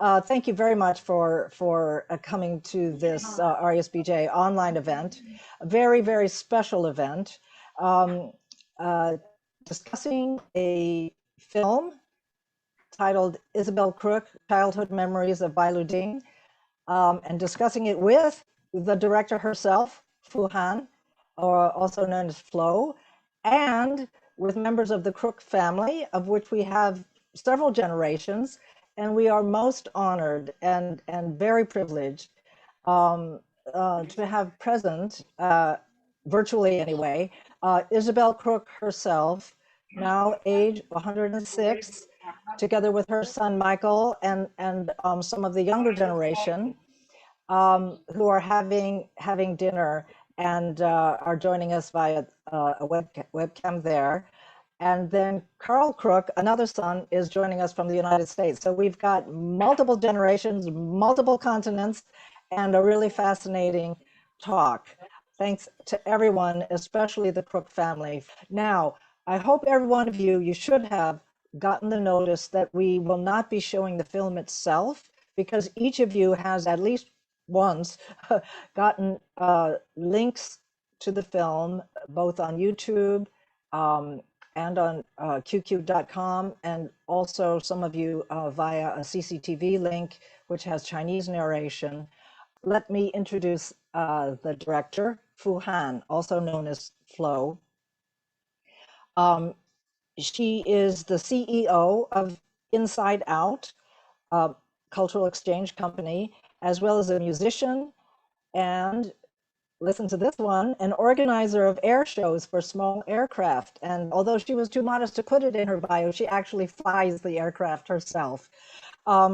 Thank you very much for coming to this RASBJ online event, a very, very special event, discussing a film titled Isabel Crook, Childhood Memories of Bailuding, and discussing it with the director herself, Fu Han, or also known as Flo, and with members of the Crook family, of which we have several generations, and we are most honored and very privileged to have present, virtually anyway, Isabel Crook herself, now age 106, together with her son Michael and some of the younger generation, who are having dinner and are joining us via a webcam there. And then Carl Crook, another son, is joining us from the United States. So we've got multiple generations, multiple continents, and a really fascinating talk. Thanks to everyone, especially the Crook family. Now, I hope every one of you should have gotten the notice that we will not be showing the film itself, because each of you has at least once gotten links to the film, both on YouTube, and on QQ.com, and also some of you via a CCTV link, which has Chinese narration. Let me introduce the director, Fu Han, also known as Flo. She is the CEO of Inside Out Cultural Exchange Company, as well as a musician and, listen to this one, an organizer of air shows for small aircraft. And although she was too modest to put it in her bio, she actually flies the aircraft herself.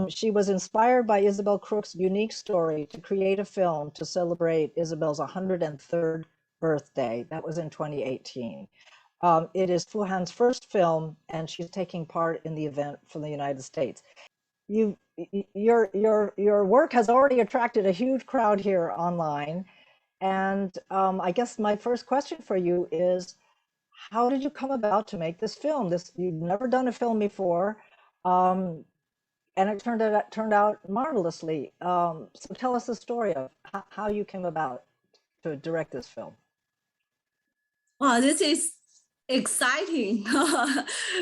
She was inspired by Isabel Crook's unique story to create a film to celebrate Isabel's 103rd birthday. That was in 2018. It is Fu Han's first film, and she's taking part in the event from the United States. Your work has already attracted a huge crowd here online. And I guess my first question for you is, how did you come about to make this film? You've never done a film before, and it turned out marvelously. So tell us the story of how you came about to direct this film. Wow, this is exciting.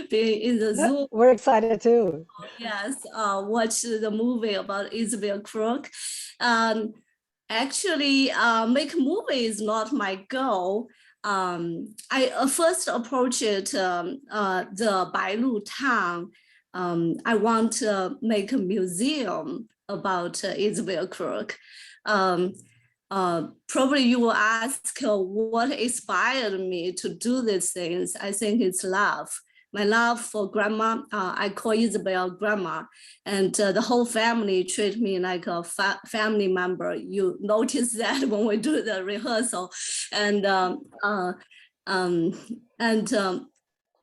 Being in the Zoom. We're excited too. Yes, watch the movie about Isabel Crook. Actually, make a movie is not my goal. I first approached the Bailu town. I want to make a museum about Isabel Crook. Probably you will ask what inspired me to do these things. I think it's love. My love for grandma. I call Isabel grandma, and the whole family treat me like a family member. You notice that when we do the rehearsal, and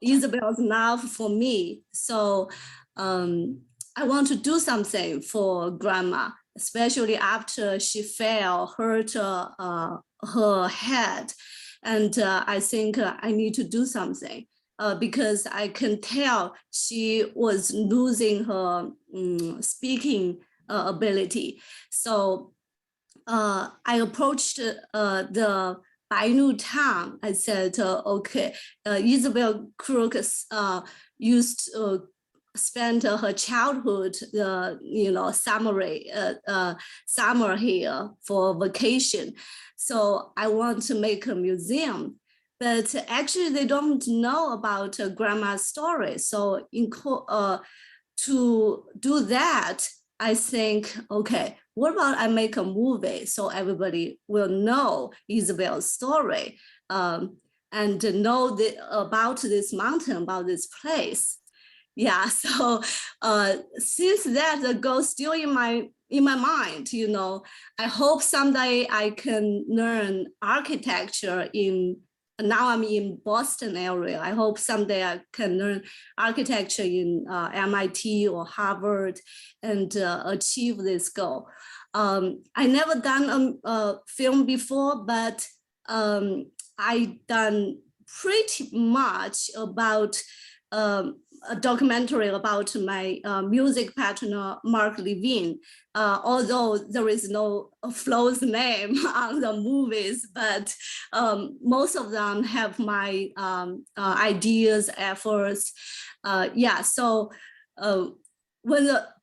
Isabel's love for me. So I want to do something for grandma, especially after she hurt her head, and I think I need to do something. Because I can tell she was losing her speaking ability. So I approached the Bailu town. I said, okay, Isabel Crook used to spend her childhood, summer here for vacation. So I want to make a museum. But actually, they don't know about grandma's story. So to do that, I think, okay, what about I make a movie so everybody will know Isabel's story and know about this mountain, about this place. Yeah, so since that, the goal still in my mind, I hope someday I can learn architecture now I'm in Boston area. I hope someday I can learn architecture in MIT or Harvard and achieve this goal. I never done a film before, but I done pretty much about a documentary about my music partner, Mark Levine, although there is no Flo's name on the movies, but most of them have my ideas, efforts. Yeah, so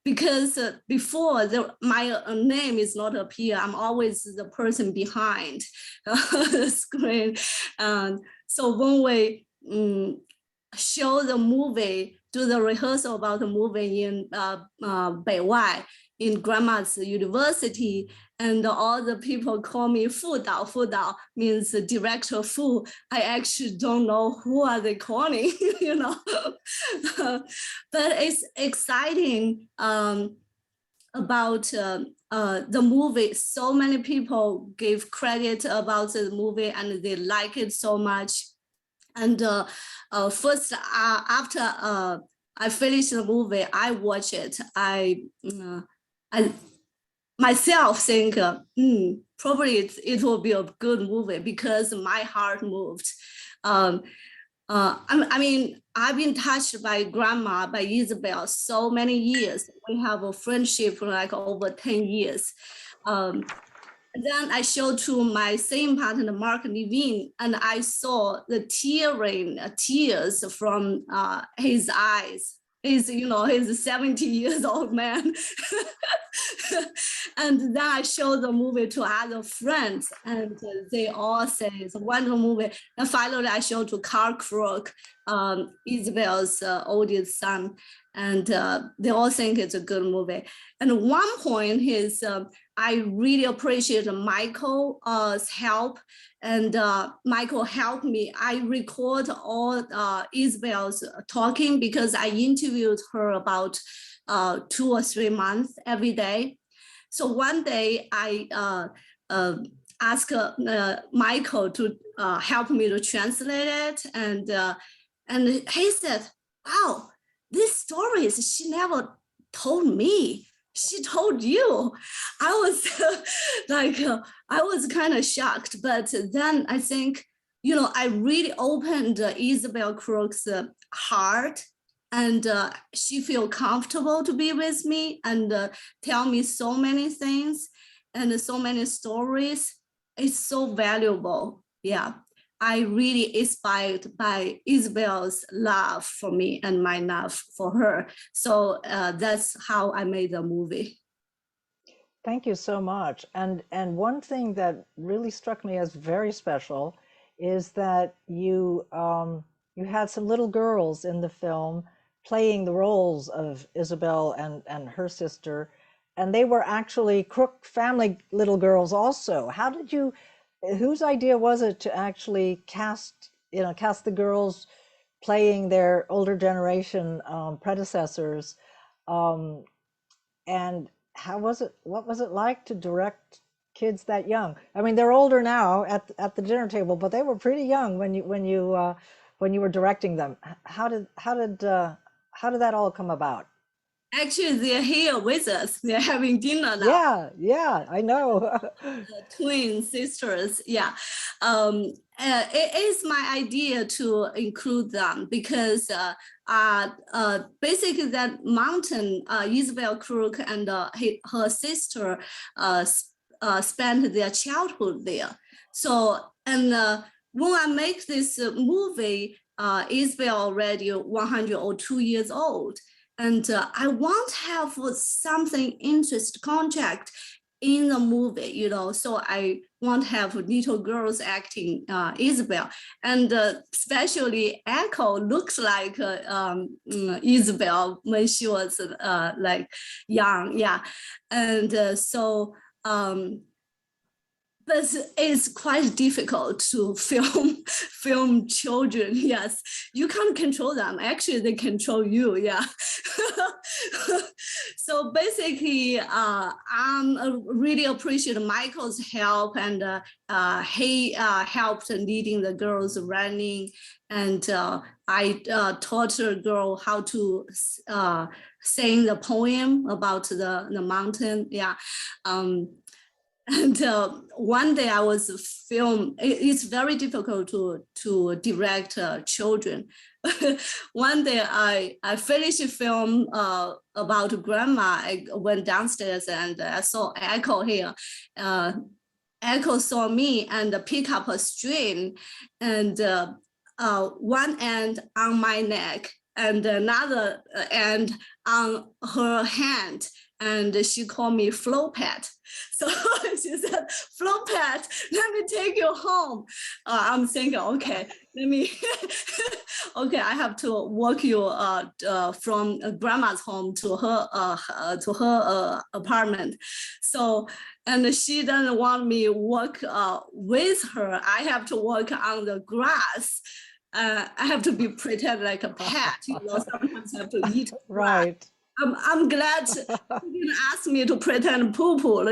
because before my name is not appear, I'm always the person behind the screen. So when we show the movie, do the rehearsal about the movie in Beiwai, in Grandma's University, and all the people call me Fu Dao. Fu Dao means director Fu. I actually don't know who are they calling, you know. But it's exciting about the movie. So many people give credit about the movie and they like it so much. And first, after I finished the movie, I watch it. I myself think probably it will be a good movie because my heart moved. I mean, I've been touched by Grandma, by Isabel, so many years. We have a friendship for like over 10 years. Then I showed to my same partner, Mark Levine, and I saw the tears from his eyes. He's, you know, he's a 70 years old man. And then I showed the movie to other friends and they all say it's a wonderful movie. And finally I showed to Carl Crook, Isabel's oldest son, and they all think it's a good movie. And one point is I really appreciate Michael's help, and Michael helped me. I record all Isabel's talking because I interviewed her about 2 or 3 months every day. So one day I asked Michael to help me to translate it, and he said, "Wow, these stories she never told me. She told you." I was I was kind of shocked, but then I think, you know, I really opened Isabel Crook's heart, and she feel comfortable to be with me and tell me so many things and so many stories. It's so valuable. Yeah, I really inspired by Isabel's love for me and my love for her. So that's how I made the movie. Thank you so much. And one thing that really struck me as very special is that you you had some little girls in the film playing the roles of Isabel and her sister, and they were actually Crook family little girls also. How did you, whose idea was it to actually cast the girls playing their older generation predecessors? And how was it, what was it like to direct kids that young? I mean, they're older now at the dinner table, but they were pretty young when you were directing them. How did that all come about? Actually, they're here with us. They're having dinner now. Yeah, I know. Twin sisters, yeah. It is my idea to include them because basically that mountain, Isabel Crook and her sister spent their childhood there. So, and when I make this movie, Isabel already 102 years old. And I want to have something interest contract in the movie, you know, so I want to have little girls acting Isabel, and especially Echo looks like Isabel when she was like young, yeah, and so. But it's quite difficult to film children. Yes, you can't control them. Actually, they control you. Yeah. So basically, I really appreciate Michael's help, and he helped leading the girls running, and I taught a girl how to sing the poem about the mountain. Yeah. And one day I was film. It's very difficult to direct children. one day I finished a film about grandma. I went downstairs and I saw Echo here. Echo saw me and pick up a string, and one end on my neck and another end on her hand. And she called me Flo Pet. So she said, Flo Pet, let me take you home. I'm thinking, okay, let me, okay, I have to walk you from grandma's home to her apartment. So, and she doesn't want me walk with her. I have to walk on the grass. I have to be pretend like a pet, sometimes I have to eat grass. Right. I'm glad you didn't ask me to pretend poo-poo,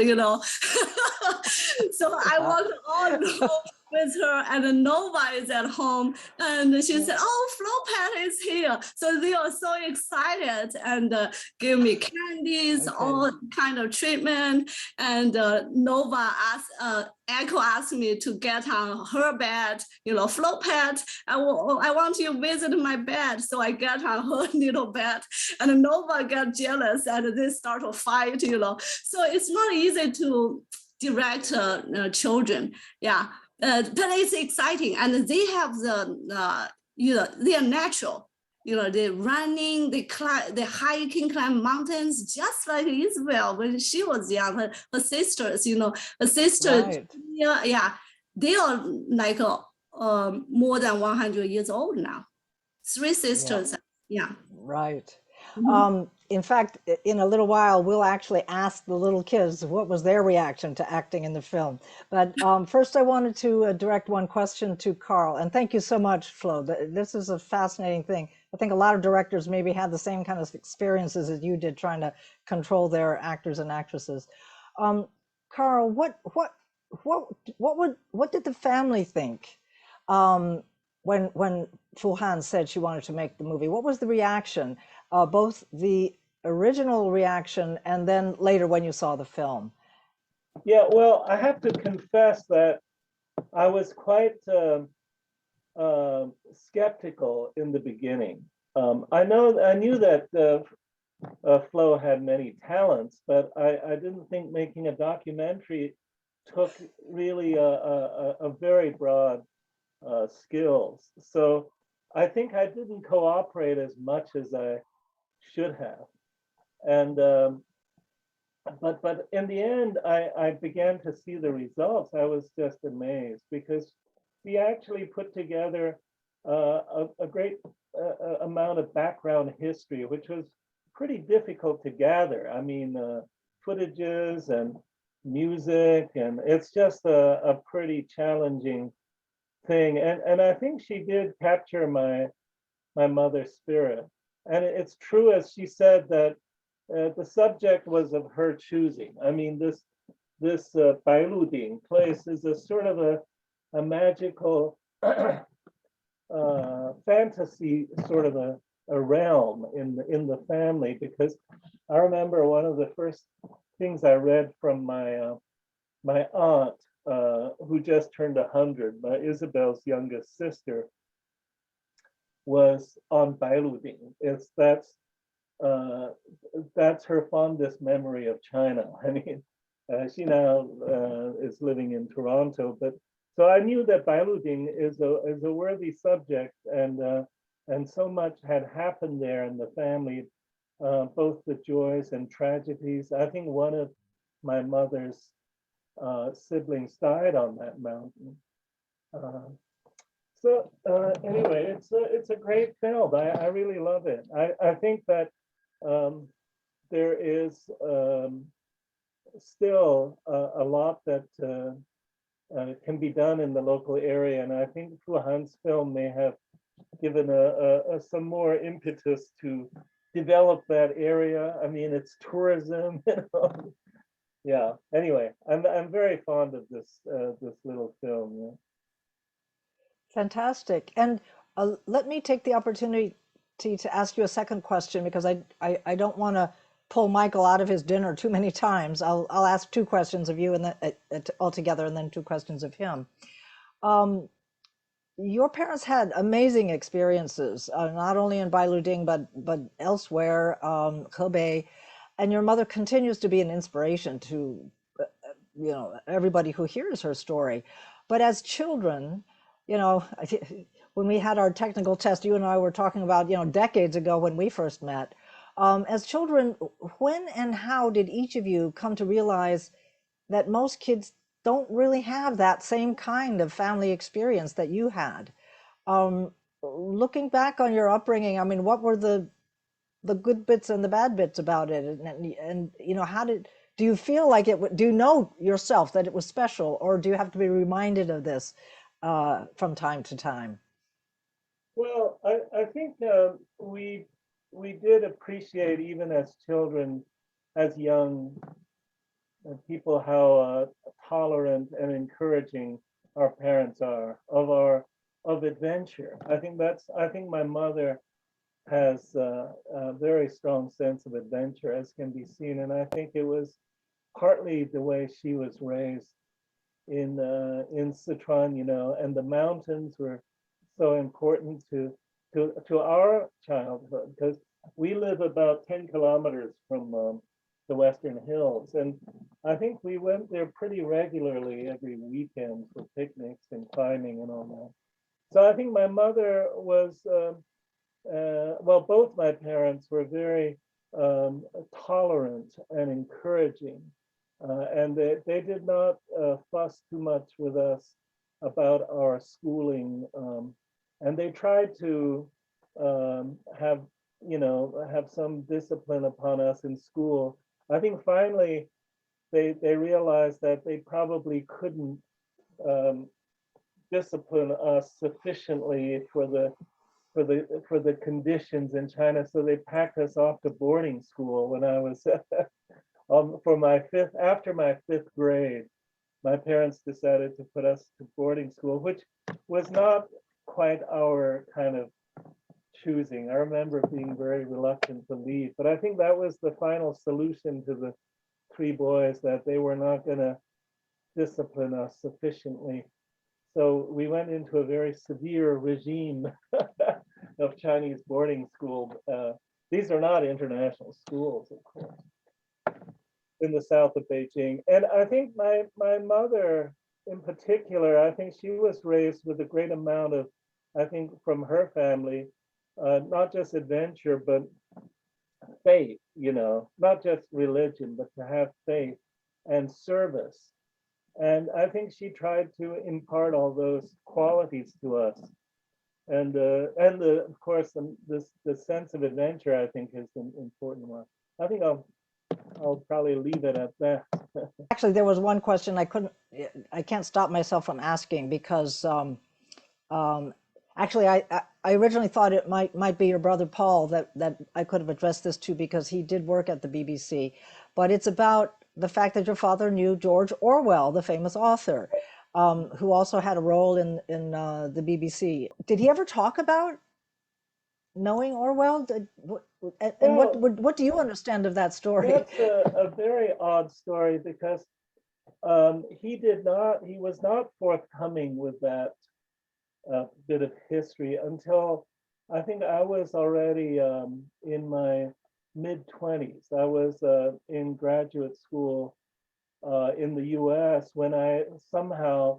So I walked all alone with her, and Nova is at home, and she said, "Oh, Flo Pet is here." So they are so excited and give me candies, all kind of treatment. And Nova asked, Echo asked me to get on her bed. Flo Pet, I want you to visit my bed. So I get on her little bed, and Nova got jealous, and they start to fight. So it's not easy to direct children. Yeah. But it's exciting, and they have the, they are natural. They're running, they hiking, climb mountains, just like Isabel when she was young. Her sisters, her sister, Right. yeah, they are like more than 100 years old now. 3 sisters, yeah. Right. In fact, in a little while, we'll actually ask the little kids what was their reaction to acting in the film. But first, I wanted to direct one question to Carl. And thank you so much, Flo. This is a fascinating thing. I think a lot of directors maybe had the same kind of experiences as you did trying to control their actors and actresses. Carl, what did the family think when Fu Han said she wanted to make the movie? What was the reaction? Both the original reaction and then later when you saw the film? Yeah, well, I have to confess that I was quite skeptical in the beginning. I knew that Flo had many talents, but I didn't think making a documentary took really a very broad skills. So I think I didn't cooperate as much as I should have. And but in the end, I began to see the results. I was just amazed because she actually put together a great amount of background history, which was pretty difficult to gather. I mean, footages and music, and it's just a pretty challenging thing. And I think she did capture my mother's spirit. And it's true, as she said, that the subject was of her choosing. I mean, this Bailuding place is a sort of a magical fantasy sort of a realm in the family, because I remember one of the first things I read from my aunt, who just turned 100, my Isabel's youngest sister, was on Bailuding. That's her fondest memory of China. I mean, she now is living in Toronto, but so I knew that Bailuding is a worthy subject, and so much had happened there in the family, both the joys and tragedies. I think one of my mother's siblings died on that mountain. So anyway, it's a great film. I really love it. I think that there is still a lot that can be done in the local area, and I think Fu Han's film may have given some more impetus to develop that area. I mean, it's tourism. Yeah. Anyway, I'm very fond of this little film. Yeah. Fantastic. And let me take the opportunity to ask you a second question, because I don't want to pull Michael out of his dinner too many times. I'll ask 2 questions of you and then altogether, and then 2 questions of him. your parents had amazing experiences, not only in Bailuding but elsewhere, Hebei, and your mother continues to be an inspiration to everybody who hears her story. But as children, when we had our technical test, you and I were talking about decades ago when we first met. As children, when and how did each of you come to realize that most kids don't really have that same kind of family experience that you had? Looking back on your upbringing, I mean, what were the good bits and the bad bits about it, and how do you feel like do you know yourself that it was special, or do you have to be reminded of this from time to time? Well, I think we did appreciate, even as children, as young people, how tolerant and encouraging our parents are of adventure. I think my mother has a very strong sense of adventure, as can be seen, and I think it was partly the way she was raised in Sichuan, and the mountains were so important to our childhood, because we live about 10 kilometers from the Western Hills, and I think we went there pretty regularly every weekend for picnics and climbing and all that. So I think my mother was, well, both my parents were very tolerant and encouraging, and they did not fuss too much with us about our schooling, and they tried to have have some discipline upon us in school. I think finally they realized that they probably couldn't discipline us sufficiently for the conditions in China, so they packed us off to boarding school when I was for my after my fifth grade. My parents decided to put us to boarding school, which was not quite our kind of choosing. I remember being very reluctant to leave, but I think that was the final solution to the three boys, that they were not going to discipline us sufficiently. So we went into a very severe regime of Chinese boarding school. These are not international schools, of course, in the south of Beijing. And I think my mother in particular, I think she was raised with a great amount of, I think from her family, not just adventure, but faith, not just religion, but to have faith and service. And I think she tried to impart all those qualities to us. And of course, the sense of adventure, I think, is an important one. I think I'll probably leave it at that. Actually, there was one question I can't stop myself from asking, because actually I originally thought it might be your brother Paul that I could have addressed this to, because he did work at the BBC, but it's about the fact that your father knew George Orwell, the famous author, who also had a role in the BBC. Did he ever talk about knowing Orwell? And what do you understand of that story? That's a very odd story, because he was not forthcoming with that bit of history until I think I was already in my mid-20s. I was in graduate school in the US when I somehow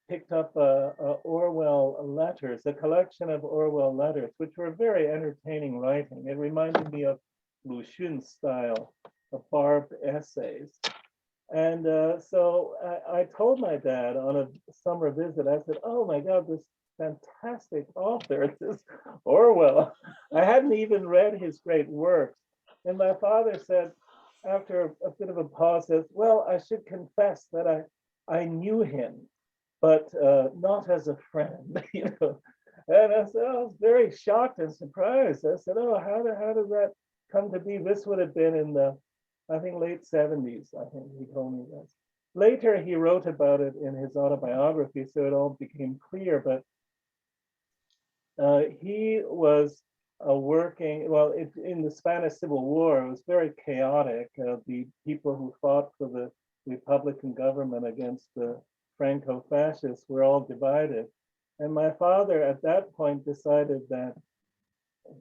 picked up Orwell letters, a collection of Orwell letters, which were very entertaining writing. It reminded me of Lu Xun's style of barbed essays. And so I told my dad on a summer visit, I said, oh my God, this fantastic author, this Orwell. I hadn't even read his great works. And my father said, after a bit of a pause, says, well, I should confess that I knew him, but not as a friend, And I said, I was very shocked and surprised. I said, oh, how did that come to be? This would have been in the, I think, late 70s, I think he told me this. Later, he wrote about it in his autobiography, so it all became clear, but he was working, well, in the Spanish Civil War, it was very chaotic. The people who fought for the Republican government against the Franco-fascists were all divided. And my father at that point decided that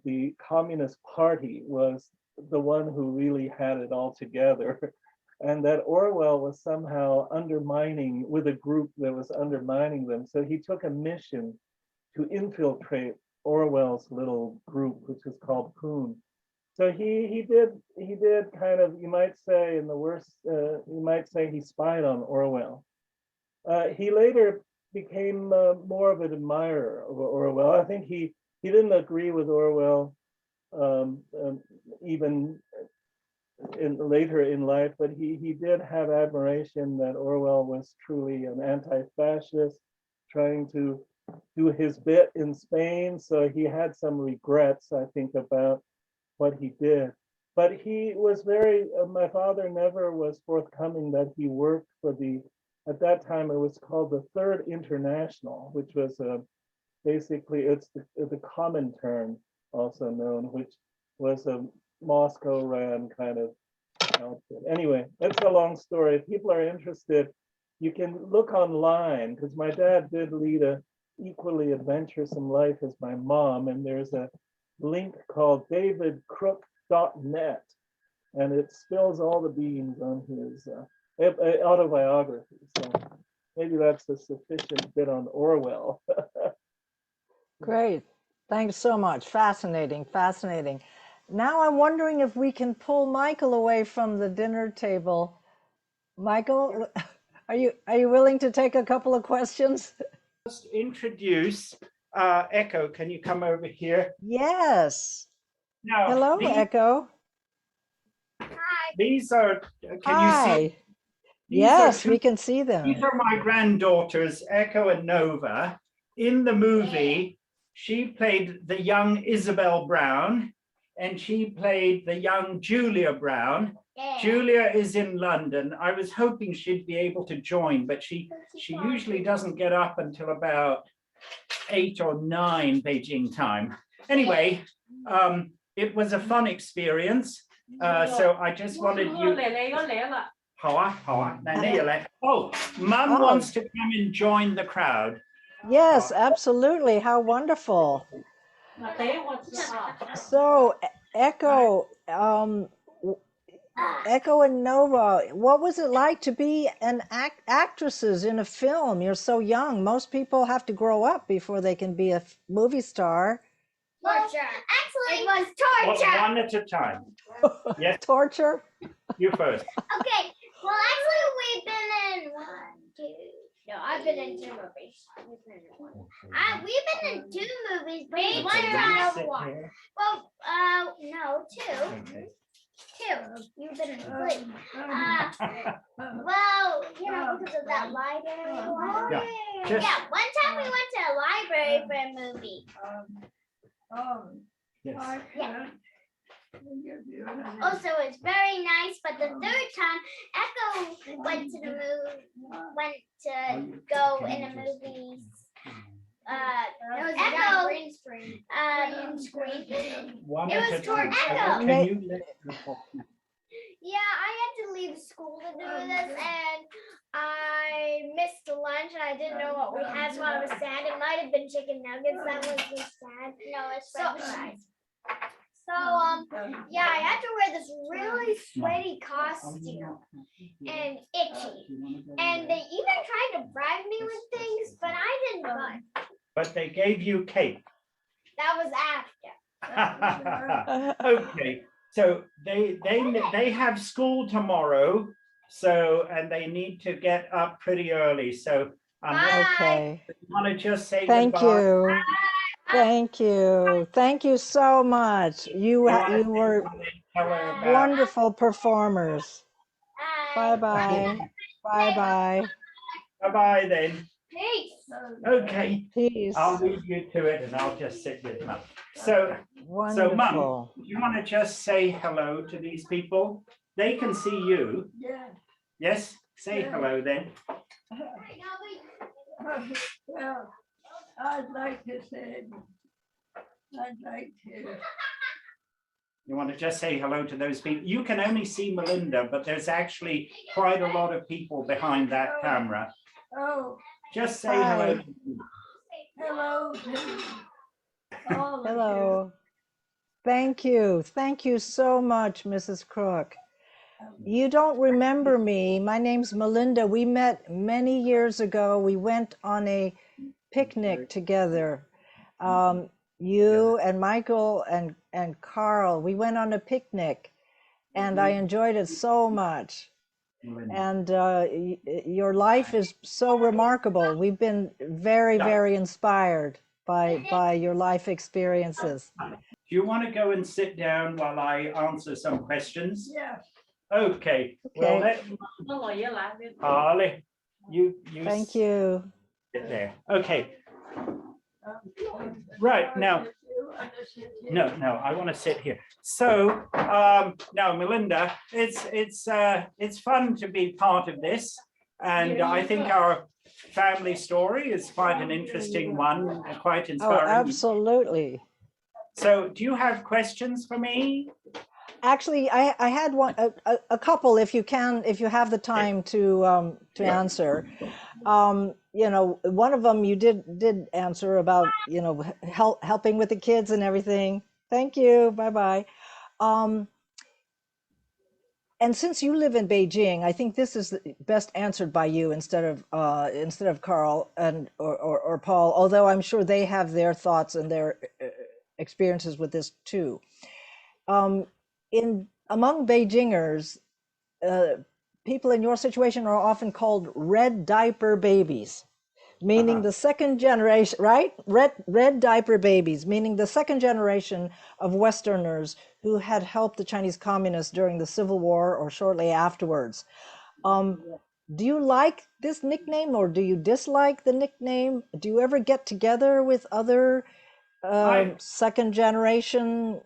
the Communist Party was the one who really had it all together, and that Orwell was somehow undermining, with a group that was undermining them. So he took a mission to infiltrate Orwell's little group, which is called Poon. So he did kind of, you might say, in the worst, you might say he spied on Orwell. He later became more of an admirer of Orwell. I think he didn't agree with Orwell even later in life, but he did have admiration that Orwell was truly an anti-fascist, trying to do his bit in Spain. So he had some regrets, I think, about what he did. But he was very, my father never was forthcoming that he worked for at that time it was called the Third International, which was basically, it's the Comintern, also known, which was a Moscow ran kind of outfit. Anyway, that's a long story. If people are interested, you can look online, because my dad did lead a equally adventuresome life as my mom, and there's a link called davidcrook.net, and it spills all the beans on his autobiography. So maybe that's a sufficient bit on Orwell. Great. Thanks so much. Fascinating, fascinating. Now I'm wondering if we can pull Michael away from the dinner table. Michael, are you willing to take a couple of questions? Just introduce Echo. Can you come over here? Yes. Now, Hello, Echo. these are, can Hi. you see? Yes, we can see them. These are my granddaughters, Echo and Nova. In the movie, she played the young Isabel Brown, and she played the young Julia Brown. Julia is in London. I was hoping she'd be able to join, but she usually doesn't get up until about 8 or 9 Beijing time. Anyway, it was a fun experience. So I just wanted you. Oh, Mum wants to come and join the crowd. Yes, absolutely. How wonderful. So, Echo, Echo and Nova, what was it like to be actresses in a film? You're so young. Most people have to grow up before they can be a movie star. Torture. Actually, it was torture. One at a time. Yes. Torture? You first. Okay. Well, actually, we've been in 1, 2. No, I've been in 2 movies. We've been in 2 movies, but one around 1. Well, no, 2. Okay. 2. You've been in 3. Well, you know, because of that library one. Yeah, one time we went to a library for a movie. Yes. Yeah. Also, it's very nice, but the 3rd time, Echo went to go in a movie. Echo green screen. One It at was a toward time. Echo. Can you let her talk? Yeah, I had to leave school to do this, and I missed lunch, and I didn't know what we had, so I was sad. It might have been chicken nuggets. That was just sad. No, it's french fries. So, yeah, I had to wear this really sweaty costume and itchy. And they even tried to bribe me with things, but I didn't budge. But they gave you cake. That was after. Okay, so they have school tomorrow, so and they need to get up pretty early. So Okay. I want to just say Thank goodbye. you. Thank you. Thank you so much. You were wonderful performers. Bye-bye. Bye-bye. Bye-bye then. Peace. Okay. Peace. I'll leave you to it and I'll just sit with Mum. So Wonderful. Mum, do you want to just say hello to these people? They can see you. Yeah. Yes? Say hello then. Well, I'd like to. You want to just say hello to those people? You can only see Melinda, but there's actually quite a lot of people behind that camera. Oh, Just say Hi. hello. hello to all of you. Hello. Thank you. Thank you so much, Mrs. Crook. You don't remember me. My name's Melinda. We met many years ago. We went on a picnic together. You and Michael and Carl, we went on a picnic and I enjoyed it so much. And your life is so remarkable. We've been very, very inspired by your life experiences. Do you want to go and sit down while I answer some questions? Yeah. Okay. Well, Okay. Harley, you Thank you. sit there. Okay. Right now. No, I want to sit here. So now, Melinda, it's fun to be part of this, and I think our family story is quite an interesting one, quite Oh, inspiring. absolutely. So, do you have questions for me? Actually, I had a couple, if you have the time to answer. You know, one of them you did answer about, you know, helping with the kids and everything. Thank you. Bye-bye. And since you live in Beijing, I think this is best answered by you instead of Carl and or Paul, although I'm sure they have their thoughts and their experiences with this too. Among Beijingers, people in your situation are often called red diaper babies, meaning the second generation, right? Red diaper babies, meaning the second generation of Westerners who had helped the Chinese communists during the Civil War or shortly afterwards. Do you like this nickname or do you dislike the nickname? Do you ever get together with other second generation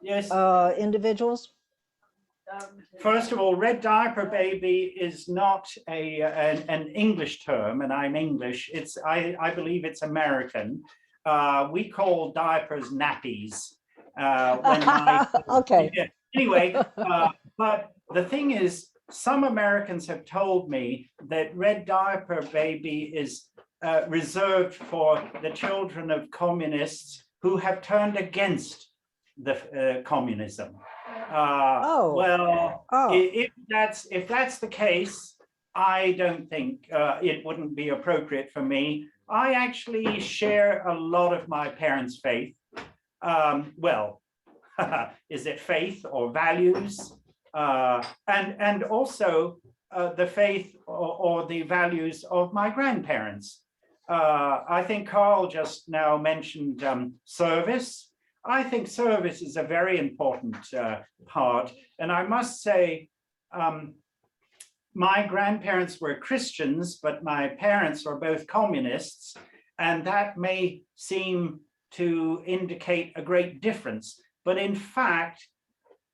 individuals? First of all, red diaper baby is not an English term, and I'm English. I believe it's American. We call diapers nappies. Okay. Anyway, but the thing is, some Americans have told me that red diaper baby is reserved for the children of communists who have turned against the communism. Well, if that's the case, I don't think it wouldn't be appropriate for me. I actually share a lot of my parents' faith. Well, is it faith or values? And also the faith or the values of my grandparents. I think Carl just now mentioned service. I think service is a very important part. And I must say, my grandparents were Christians, but my parents were both communists. And that may seem to indicate a great difference. But in fact,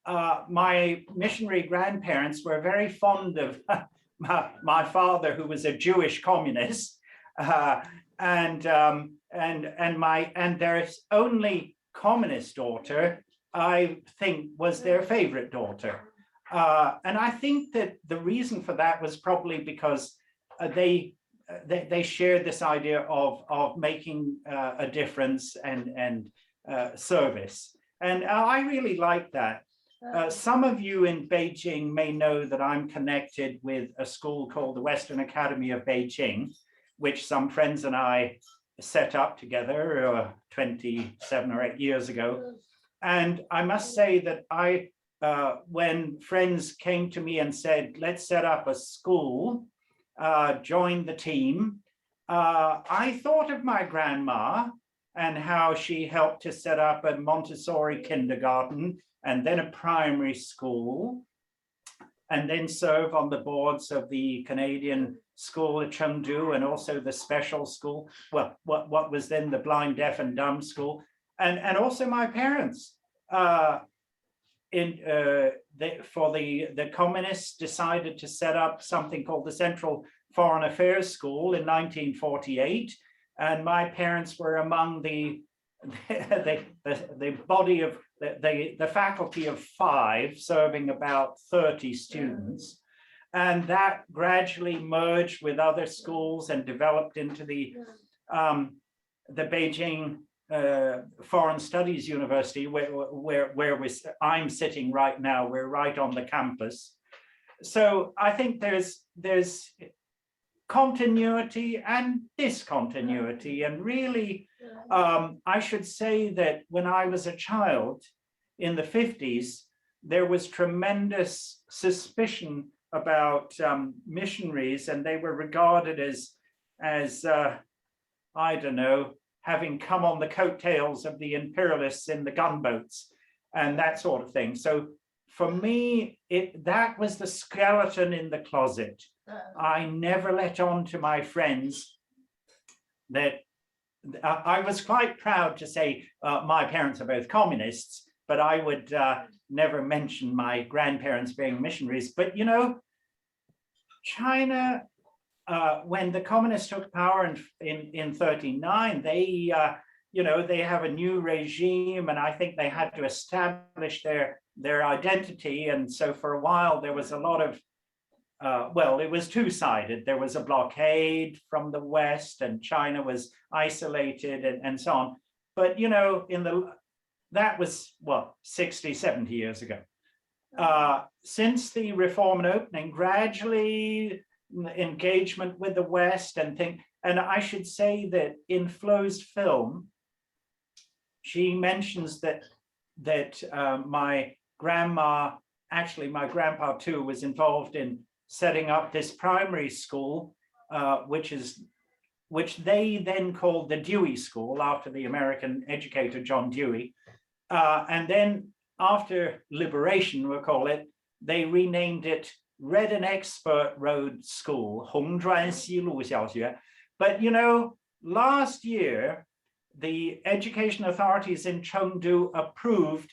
my missionary grandparents were very fond of my father, who was a Jewish communist, and their only communist daughter, I think, was their favorite daughter. And I think that the reason for that was probably because they shared this idea of making a difference and service. And I really like that. Some of you in Beijing may know that I'm connected with a school called the Western Academy of Beijing, which some friends and I set up together 27 or 8 years ago. And I must say that when friends came to me and said, let's set up a school, join the team, I thought of my grandma and how she helped to set up a Montessori kindergarten and then a primary school, and then serve on the boards of the Canadian school at Chengdu and also the special school, well, what was then the blind, deaf and dumb school, and also my parents. For the communists decided to set up something called the Central Foreign Affairs School in 1948, and my parents were among the body of the faculty of 5, serving about 30 students. And that gradually merged with other schools and developed into the the Beijing Foreign Studies University, where I'm sitting right now. We're right on the campus. So I think there's continuity and discontinuity. And really, I should say that when I was a child in the 50s, there was tremendous suspicion about missionaries, and they were regarded as I don't know, having come on the coattails of the imperialists in the gunboats and that sort of thing. So for me, that was the skeleton in the closet. I never let on to my friends that I was quite proud to say my parents are both communists, but I would never mention my grandparents being missionaries. But you know, China, when the communists took power in 39, they they have a new regime, and I think they had to establish their identity. And so for a while there was a lot of well, it was two-sided. There was a blockade from the West, and China was isolated, and so on. But you know, that was what, 60, 70 years ago. Since the reform and opening, gradually engagement with the West and I should say that in Flo's film, she mentions that my grandma, actually my grandpa too, was involved in setting up this primary school, which they then called the Dewey School after the American educator John Dewey. And then after liberation, we'll call it, they renamed it Red and Expert Road School, Hongzhuan Xilu Xiaoxue. But you know, last year, the education authorities in Chengdu approved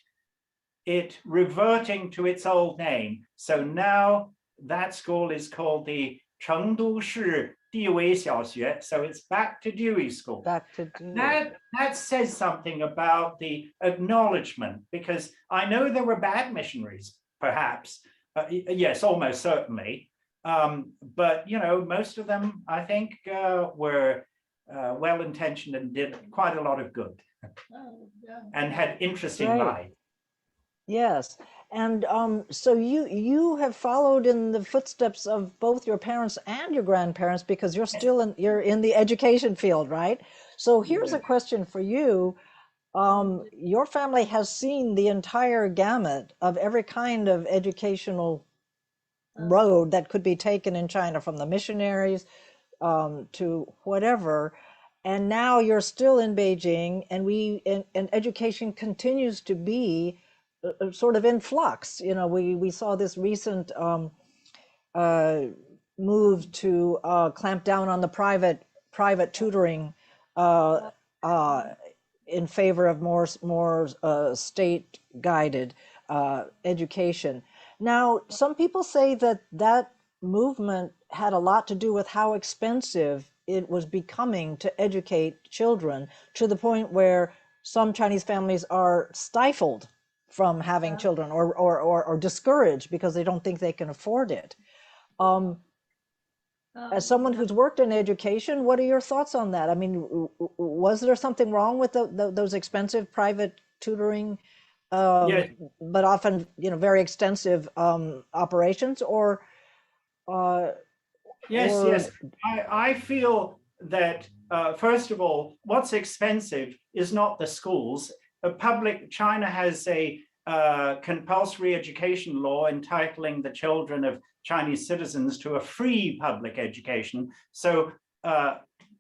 it reverting to its old name. So now that school is called the Chengdu Shi Diwei Xiaoxue. So it's back to Dewey School. Back to Dewey. That says something about the acknowledgement, because I know there were bad missionaries, perhaps. Yes, almost certainly. But you know, most of them, I think, were well-intentioned and did quite a lot of good and had interesting lives. Yes, and so you have followed in the footsteps of both your parents and your grandparents, because you're in the education field, right? So here's a question for you. Your family has seen the entire gamut of every kind of educational road that could be taken in China, from the missionaries to whatever. And now you're still in Beijing, and education continues to be sort of in flux. You know, we saw this recent move to clamp down on the private tutoring in favor of more state guided education. Now, some people say that movement had a lot to do with how expensive it was becoming to educate children, to the point where some Chinese families are stifled from having children, or discouraged because they don't think they can afford it. As someone who's worked in education, what are your thoughts on that? I mean, was there something wrong with those expensive private tutoring, Yes. but often, very extensive operations, or? Yes. I feel that, first of all, what's expensive is not the schools. China has a compulsory education law entitling the children of Chinese citizens to a free public education. So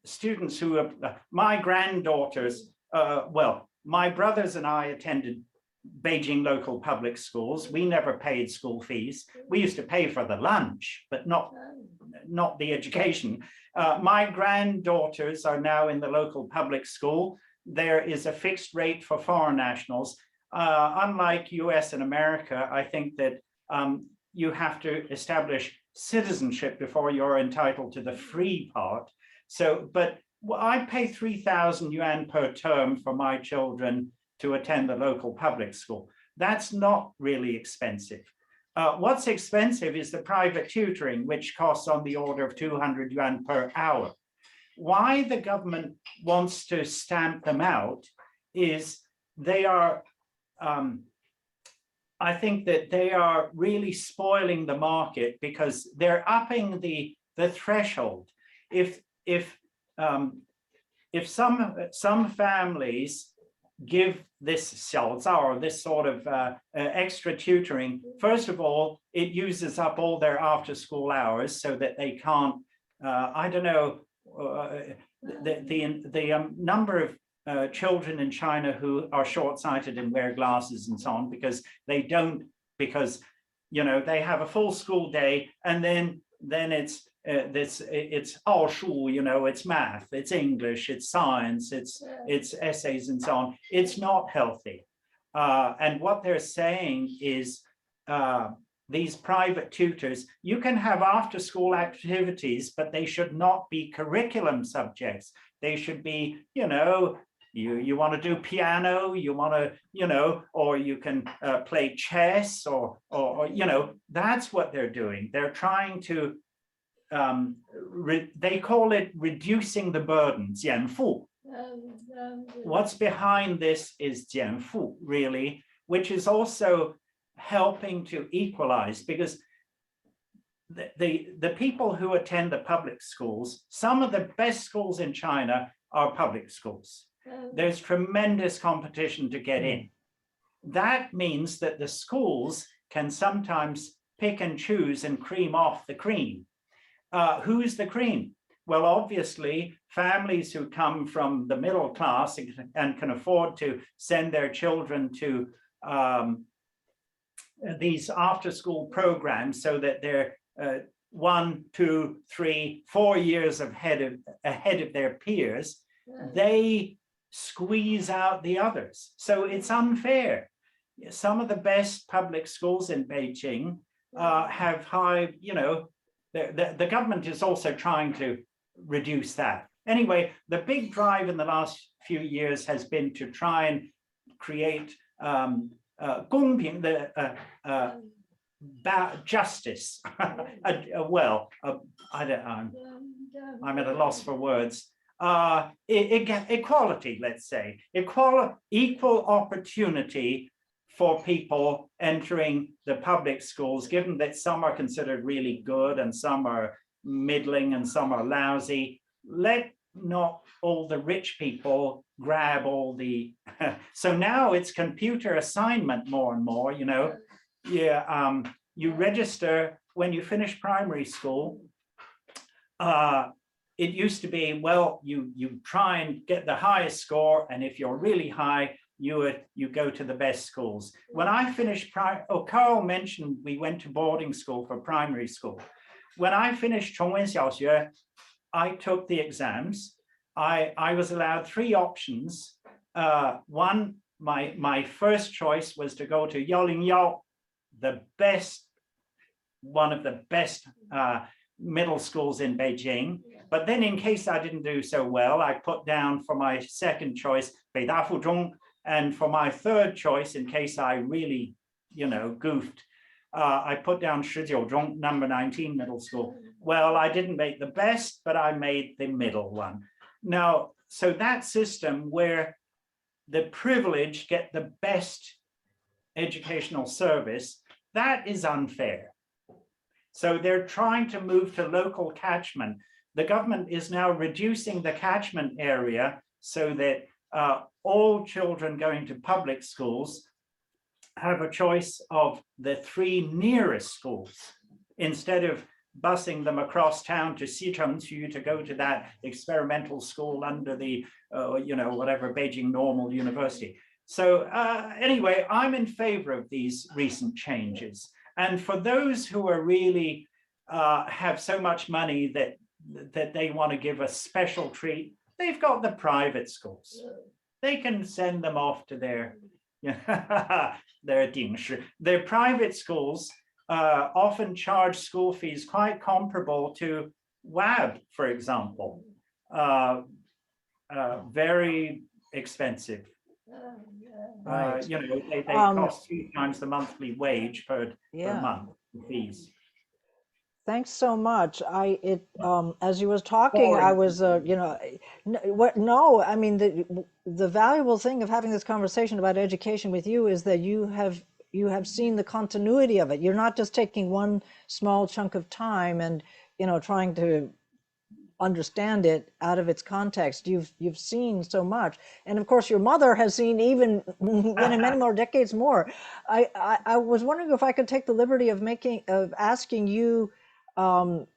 students who have, my granddaughters, well, my brothers and I attended Beijing local public schools. We never paid school fees. We used to pay for the lunch, but not the education. My granddaughters are now in the local public school. There is a fixed rate for foreign nationals. Unlike US and America, I think that you have to establish citizenship before you're entitled to the free part. So, but I pay 3,000 yuan per term for my children to attend the local public school. That's not really expensive. What's expensive is the private tutoring, which costs on the order of 200 yuan per hour. why the government wants to stamp them out is they are, I think that they are really spoiling the market because they're upping the threshold. If some families give this xiaozao, or this sort of extra tutoring, first of all, it uses up all their after school hours so that they can't, I don't know, the number of children in China who are short-sighted and wear glasses and so on because they don't, because, you know, they have a full school day and then it's all shu, you know, it's math, it's English, it's science, it's essays and so on. It's not healthy. And what they're saying is these private tutors, you can have after school activities, but they should not be curriculum subjects. They should be, you know, you want to do piano, you want to, you know, or you can play chess or, you know, that's what they're doing. They're trying to, they call it reducing the burden, 减负. What's behind this is 减负, really, which is also helping to equalize, because the people who attend the public schools, some of the best schools in China are public schools. There's tremendous competition to get in. That means that the schools can sometimes pick and choose and cream off the cream. Who's the cream? Well, obviously, families who come from the middle class and can afford to send their children to these after-school programs so that they're 1, 2, 3, 4 years ahead of their peers, they squeeze out the others. So it's unfair. Some of the best public schools in Beijing have high, you know, the government is also trying to reduce that. Anyway, the big drive in the last few years has been to try and create 公平, justice. Well, I'm at a loss for words. Equality, let's say, equal opportunity for people entering the public schools, given that some are considered really good and some are middling and some are lousy. Let not all the rich people grab all the, so now it's computer assignment more and more, you know. Yeah, you register when you finish primary school. It used to be, well, you try and get the highest score, and if you're really high, you go to the best schools. When I finished, Carl mentioned we went to boarding school for primary school. When I finished 崇文小学, I took the exams. I was allowed 3 options. One, my first choice was to go to 101, the best, one of the best middle schools in Beijing. But then in case I didn't do so well, I put down for my second choice, 北大附中, and for my third choice, in case I really, you know, goofed, I put down 19中, number 19 middle school. Well, I didn't make the best, but I made the middle one. Now, so that system where the privileged get the best educational service, that is unfair. So they're trying to move to local catchment. The government is now reducing the catchment area so that all children going to public schools have a choice of the 3 nearest schools instead of busing them across town to Xichengqu to go to that experimental school under the, you know, whatever, Beijing Normal University. So anyway, I'm in favor of these recent changes. And for those who are really have so much money that they want to give a special treat, they've got the private schools. They can send them off to their their private schools often charge school fees quite comparable to WAB, for example. Very expensive. Right. You know, they cost 3 times the monthly wage per month fees. Thanks so much. As you was talking, I Boring. was, no, I mean, the valuable thing of having this conversation about education with you is that you have seen the continuity of it. You're not just taking one small chunk of time and, trying to understand it out of its context. You've seen so much, and of course your mother has seen even many more decades more. I was wondering if I could take the liberty of asking you to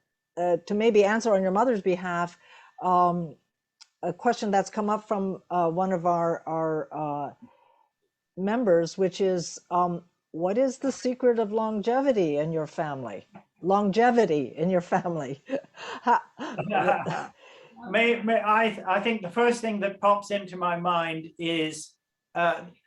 maybe answer on your mother's behalf a question that's come up from one of our members, which is what is the secret of longevity in your family? Longevity in your family. I think the first thing that pops into my mind is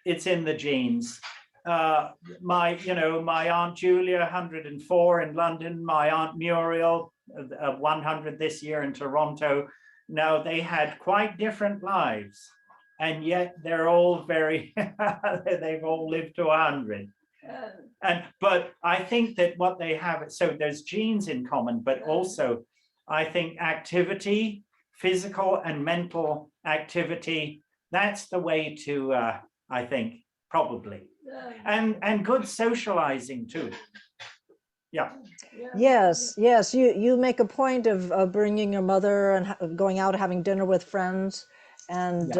it's in the genes. My Aunt Julia, 104 in London, my Aunt Muriel, 100 this year in Toronto. Now, they had quite different lives, and yet they're all they've all lived to 100. But I think that what they have, so there's genes in common, but also I think activity, physical and mental activity, that's the way to, I think, probably. And good socializing too. Yeah. Yes, you make a point of bringing your mother and going out having dinner with friends, and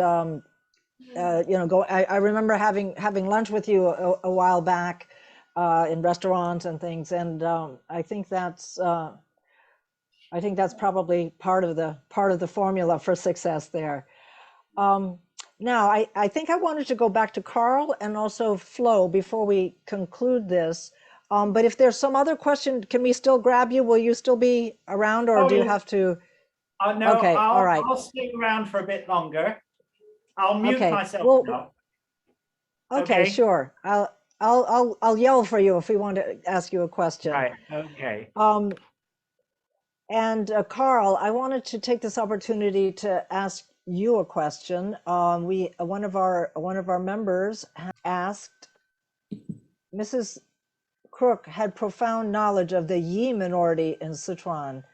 I remember having lunch with you a while back in restaurants and things, and I think that's probably part of the formula for success there. Now, I think I wanted to go back to Carl and also Flo before we conclude this. But if there's some other question, can we still grab you? Will you still be around, or do you have to? No, Okay, all right. I'll stick around for a bit longer. I'll mute myself now. Okay, sure. I'll yell for you if we want to ask you a question. Right. Okay. And Carl, I wanted to take this opportunity to ask you a question. One of our members asked, Mrs. Crook had profound knowledge of the Yi minority in Sichuan.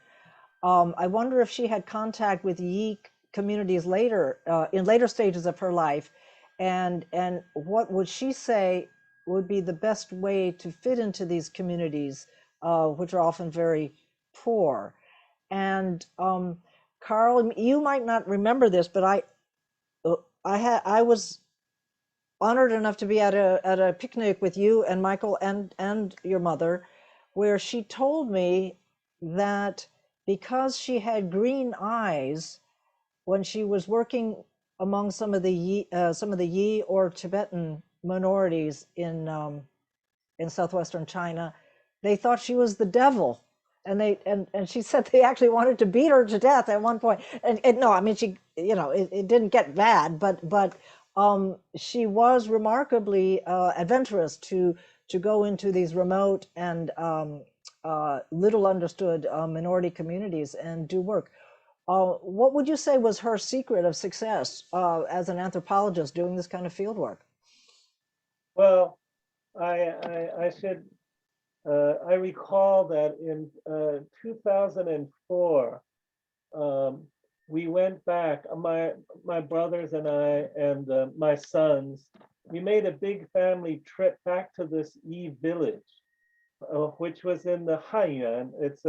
I wonder if she had contact with Yi communities later, in later stages of her life, and what would she say would be the best way to fit into these communities, which are often very poor. And Carl, you might not remember this, but I was honored enough to be at a picnic with you and Michael and your mother, where she told me that because she had green eyes when she was working among some of the Yi or Tibetan minorities in southwestern China, they thought she was the devil. And she said they actually wanted to beat her to death at one point. And no, I mean, she, it didn't get bad, but she was remarkably adventurous to go into these remote and little understood minority communities and do work. What would you say was her secret of success as an anthropologist doing this kind of field work? Well, I recall that in 2004, we went back, my brothers and I and my sons, we made a big family trip back to this Yi village, which was in the Hanyuan. It's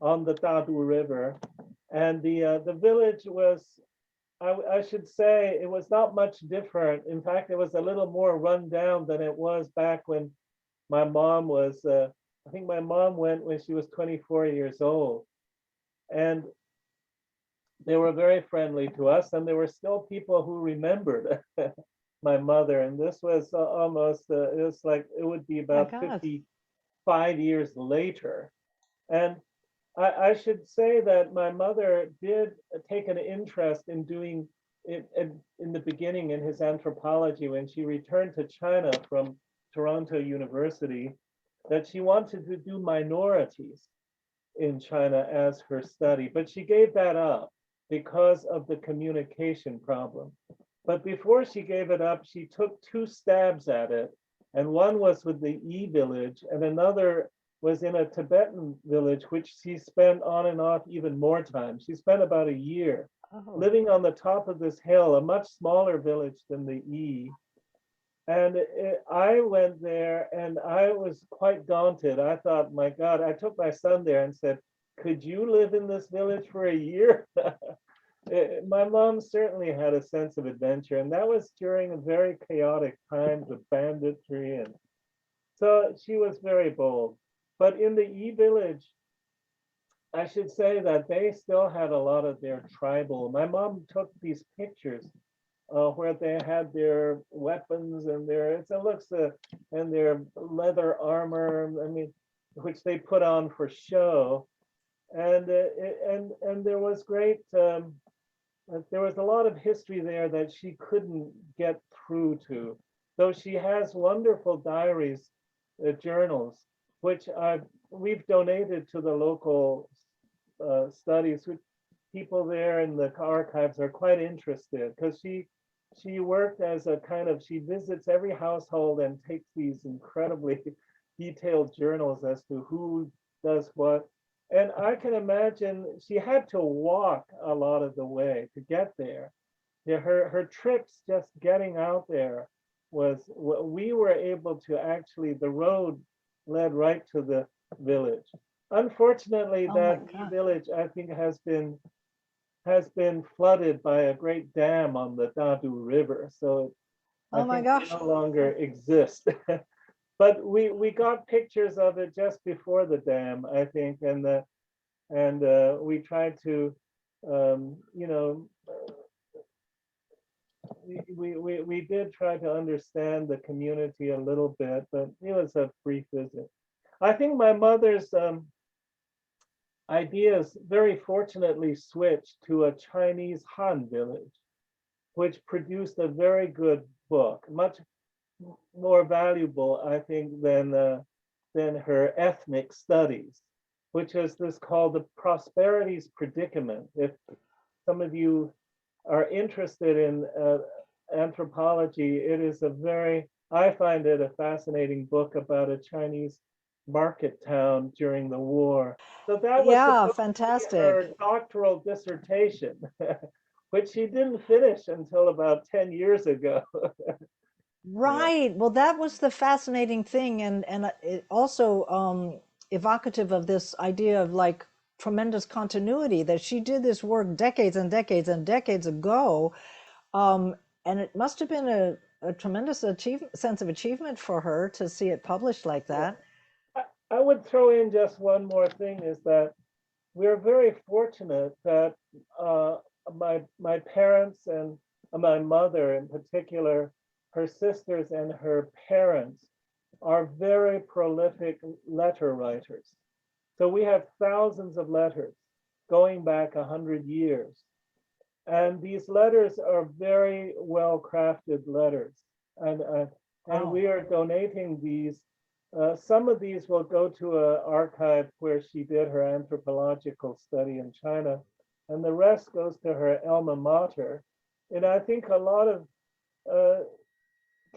on the Dadu River. And the village was, I should say, it was not much different. In fact, it was a little more run down than it was back when my mom was, I think my mom went when she was 24 years old. And they were very friendly to us, and there were still people who remembered my mother. And this was almost, it was like, it would be about 55 years later. And I should say that my mother did take an interest in doing it in the beginning in his anthropology when she returned to China from Toronto University, that she wanted to do minorities in China as her study, but she gave that up because of the communication problem. But before she gave it up, she took 2 stabs at it, and one was with the Yi village, and another was in a Tibetan village, which she spent on and off even more time. She spent about a year living on the top of this hill, a much smaller village than the E. And I went there and I was quite daunted. I thought, my God, I took my son there and said, could you live in this village for a year? My mom certainly had a sense of adventure, and that was during a very chaotic times of banditry. And so she was very bold. But in the E village, I should say that they still had a lot of their tribal. My mom took these pictures where they had their weapons and and their leather armor. I mean, which they put on for show, and there was there was a lot of history there that she couldn't get through to. Though she has wonderful diaries, journals, which we've donated to the local studies. People there in the archives are quite interested because she worked as a kind of, she visits every household and takes these incredibly detailed journals as to who does what. And I can imagine she had to walk a lot of the way to get there. Yeah, her trips just getting out there was, we were able to actually, the road led right to the village. Unfortunately, that village, I think, has been flooded by a great dam on the Dadu River. So I think it no longer exists. But we got pictures of it just before the dam, I think, and we tried to, you know, we did try to understand the community a little bit, but it was a brief visit. I think my mother's ideas very fortunately switched to a Chinese Han village, which produced a very good book, much more valuable, I think, than her ethnic studies, which is this called The Prosperities Predicament. If some of you are interested in anthropology, it is I find it a fascinating book about a Chinese market town during the war. So that was fantastic. Her doctoral dissertation, which she didn't finish until about 10 years ago. Right. Yeah. Well, that was the fascinating thing, and it also evocative of this idea of like tremendous continuity, that she did this work decades and decades and decades ago, and it must have been a tremendous sense of achievement for her to see it published like that. I would throw in just one more thing, is that we're very fortunate that my parents and my mother in particular, her sisters and her parents are very prolific letter writers. So we have thousands of letters going back 100 years. And these letters are very well-crafted letters. And we are donating these. Some of these will go to an archive where she did her anthropological study in China, and the rest goes to her alma mater. And I think a lot of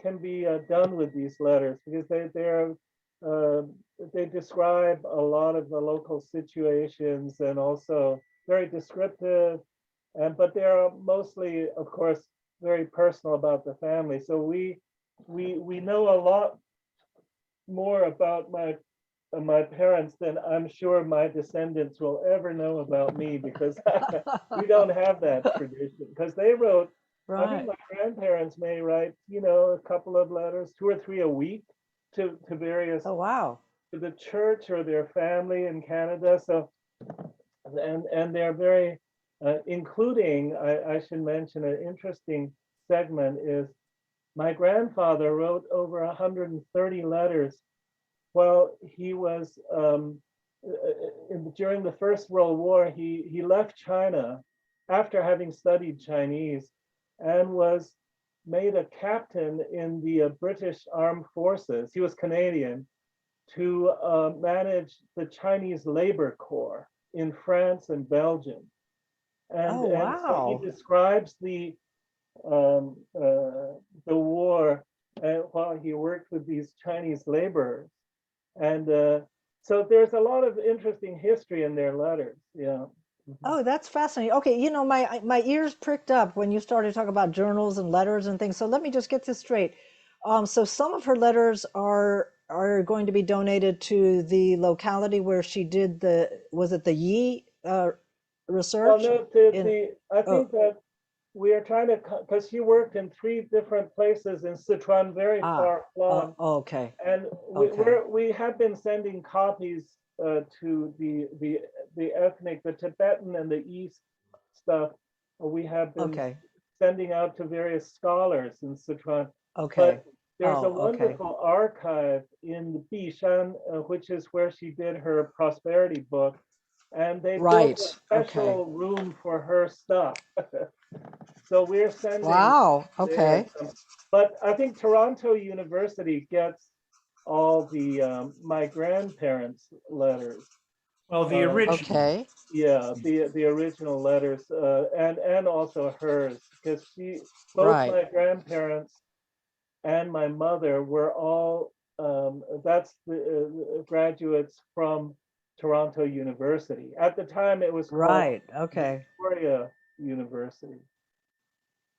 can be done with these letters, because they describe a lot of the local situations and also very descriptive, but they're mostly, of course, very personal about the family. So we know a lot more about my parents than I'm sure my descendants will ever know about me, because we don't have that tradition. Because they wrote, I think my grandparents may write, you know, a couple of letters, 2 or 3 a week to various, to the church or their family in Canada. So, and they're very, including, I should mention an interesting segment is, my grandfather wrote over 130 letters while he was, during the First World War. He left China after having studied Chinese and was made a captain in the British Armed Forces. He was Canadian, to manage the Chinese Labor Corps in France and Belgium. And so he describes the war while he worked with these Chinese laborers. And So there's a lot of interesting history in their letters. Yeah. Oh, that's fascinating. Okay, you know, my ears pricked up when you started talking about journals and letters and things. So let me just get this straight. So some of her letters are going to be donated to the locality where she did was it the Yi Well, research? no, I think that we are trying to, because she worked in 3 different places in Sichuan, very far flung. Okay. And we have been sending copies to the ethnic, the Tibetan and the East stuff. We have been sending out to various scholars in Sichuan. Okay. But there's a wonderful archive in Bishan, which is where she did her prosperity book. And they built a special room for her stuff. So we're sending. Wow. Okay. But I think Toronto University gets all the my grandparents' letters. Well, the original. Okay. Yeah, the original letters, and also hers, because both my grandparents and my mother were all that's the graduates from Toronto University. At the time, it was called Victoria University.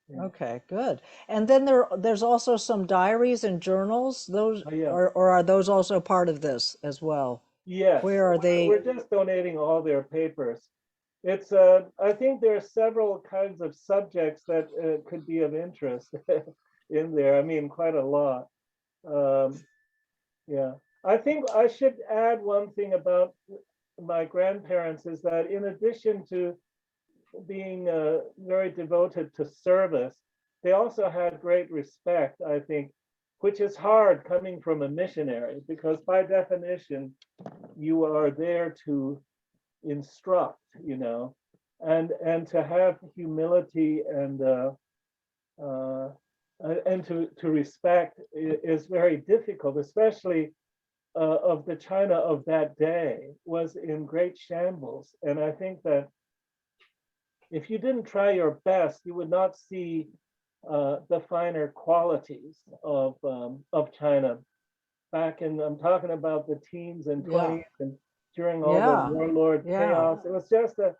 Yeah. Okay, good. And then there's also some diaries and journals. Those or are those also part of this as well? Yes. Where are they? We're just donating all their papers. It's I think there are several kinds of subjects that could be of interest in there. I mean, quite a lot. Yeah. I think I should add one thing about my grandparents is that in addition to being very devoted to service, they also had great respect, I think, which is hard coming from a missionary, because by definition, you are there to instruct, you know, and to have humility and to respect is very difficult, especially of the China of that day was in great shambles. And I think that if you didn't try your best, you would not see the finer qualities of China. Back in, I'm talking about the teens and 20s and during all the warlord chaos. It was just a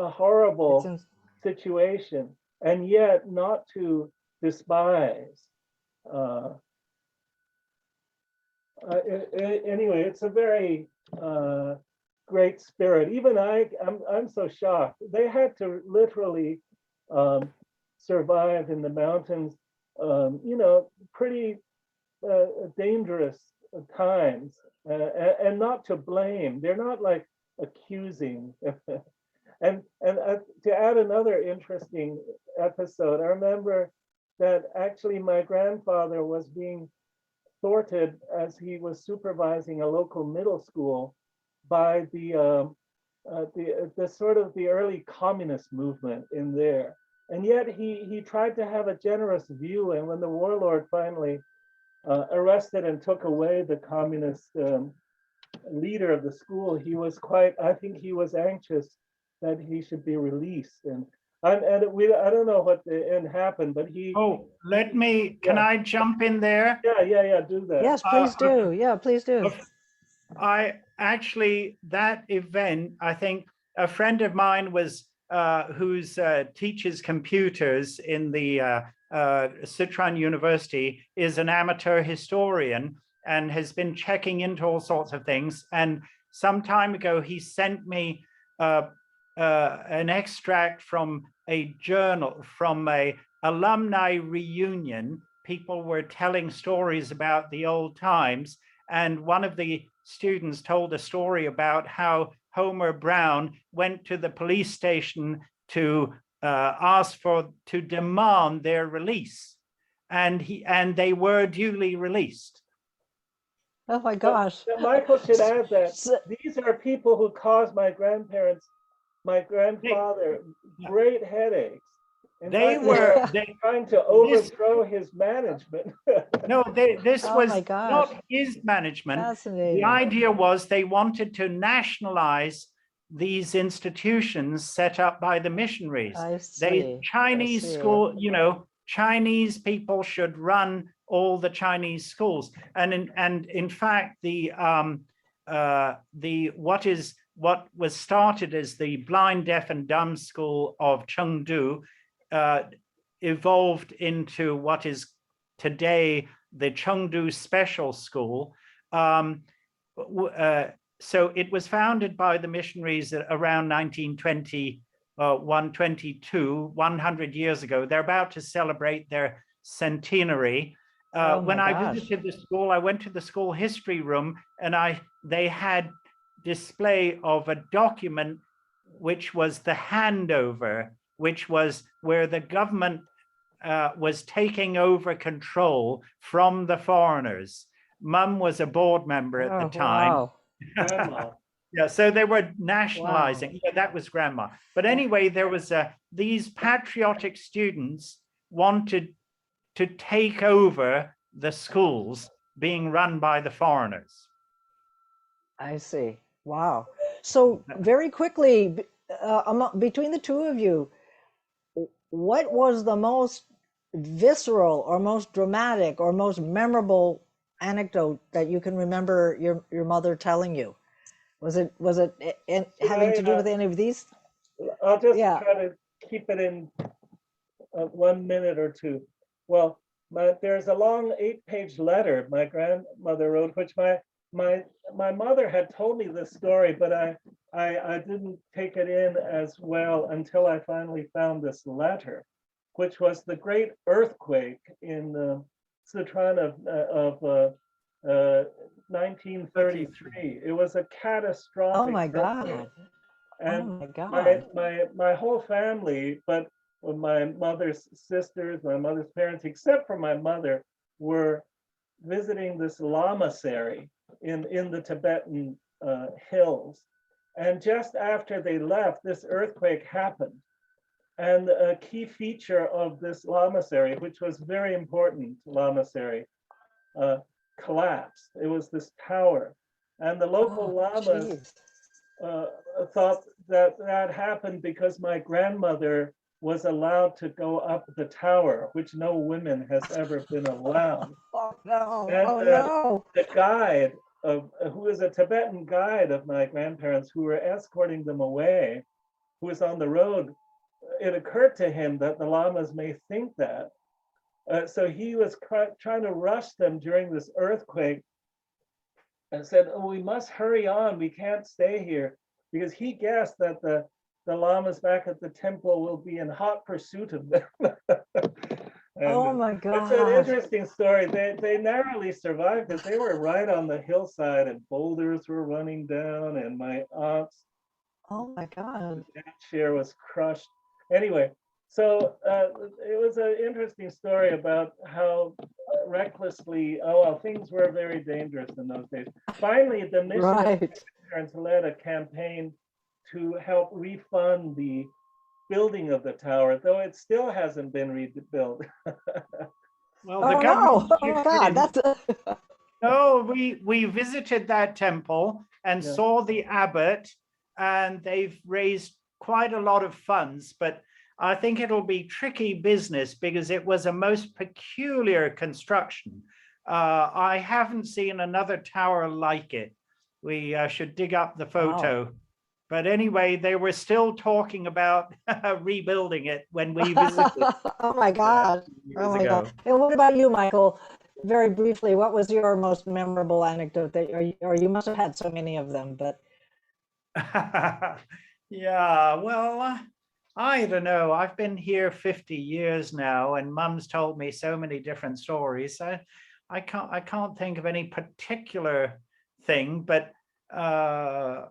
horrible situation, and yet not to despise. Anyway, it's a very great spirit. Even I'm so shocked. They had to literally survive in the mountains, you know, pretty dangerous times, and not to blame. They're not like accusing. and to add another interesting episode, I remember that actually my grandfather was being thwarted as he was supervising a local middle school by the sort of the early communist movement in there. And yet he tried to have a generous view. And when the warlord finally arrested and took away the communist leader of the school, he was I think he was anxious that he should be released. And I don't know what the end happened, but he. Oh, can I jump in there? Yeah, do that. Yes, please do. Yeah, please do. I actually, that event, I think a friend of mine was, who's teaches computers in the Sichuan University, is an amateur historian and has been checking into all sorts of things. And some time ago, he sent me an extract from a journal, from a alumni reunion. People were telling stories about the old times. And one of the students told a story about how Homer Brown went to the police station to to demand their release, and they were duly released. Oh my gosh! Michael should add that these are people who caused my grandfather great headaches. They were trying to overthrow his management. No, this was not his management. The idea was they wanted to nationalize these institutions set up by the missionaries. Chinese school, you know, Chinese people should run all the Chinese schools. And in fact, the what was started as the Blind, Deaf and Dumb School of Chengdu evolved into what is today the Chengdu Special School. So it was founded by the missionaries around 1920, 100 years ago. They're about to celebrate their centenary. When I visited the school, I went to the school history room, and they had display of a document which was the handover, which was where the government was taking over control from the foreigners. Mum was a board member at the time. Wow. Yeah, so they were nationalizing. Wow. Yeah, that was grandma. But anyway, there was these patriotic students wanted to take over the schools being run by the foreigners. I see. Wow. So very quickly, between the two of you, what was the most visceral or most dramatic or most memorable anecdote that you can remember your mother telling you? Was it having to do with any of these? I'll just try to keep it in 1 minute or two. Well, there's a long 8-page letter my grandmother wrote, which my mother had told me this story, but I didn't take it in as well until I finally found this letter, which was the great earthquake in Sichuan of 1933. It was a catastrophic. Oh my God! earthquake. And oh my God! My whole family, but my mother's sisters, my mother's parents, except for my mother, were visiting this lamasery in the Tibetan hills. And just after they left, this earthquake happened. And a key feature of this lamasery, which was very important lamasery, collapsed. It was this tower. And the local lamas thought that happened because my grandmother was allowed to go up the tower, which no woman has ever been allowed. Oh no! And, oh no! The guide, who was a Tibetan guide of my grandparents, who were escorting them away, who was on the road, it occurred to him that the lamas may think that. So he was trying to rush them during this earthquake and said, oh, we must hurry on. We can't stay here, because he guessed that the lamas back at the temple will be in hot pursuit of them. Oh my God. It's an interesting story. They narrowly survived because they were right on the hillside and boulders were running down, and my aunt's my God. chair was crushed. Anyway, so it was an interesting story about how recklessly, things were very dangerous in those days. Finally, the missionaries led a campaign to help refund the building of the tower, though it still hasn't been rebuilt. Well, the government. Oh my God, that's No, we visited that temple and saw the abbot, and they've raised quite a lot of funds, but I think it'll be tricky business because it was a most peculiar construction. I haven't seen another tower like it. We should dig up the photo. Wow. But anyway, they were still talking about rebuilding it when we visited. Oh my God. Oh my God. And what about you, Michael? Very briefly, what was your most memorable anecdote or you must have had so many of them, but. Yeah, well, I don't know. I've been here 50 years now, and Mum's told me so many different stories. I can't think of any particular thing, but I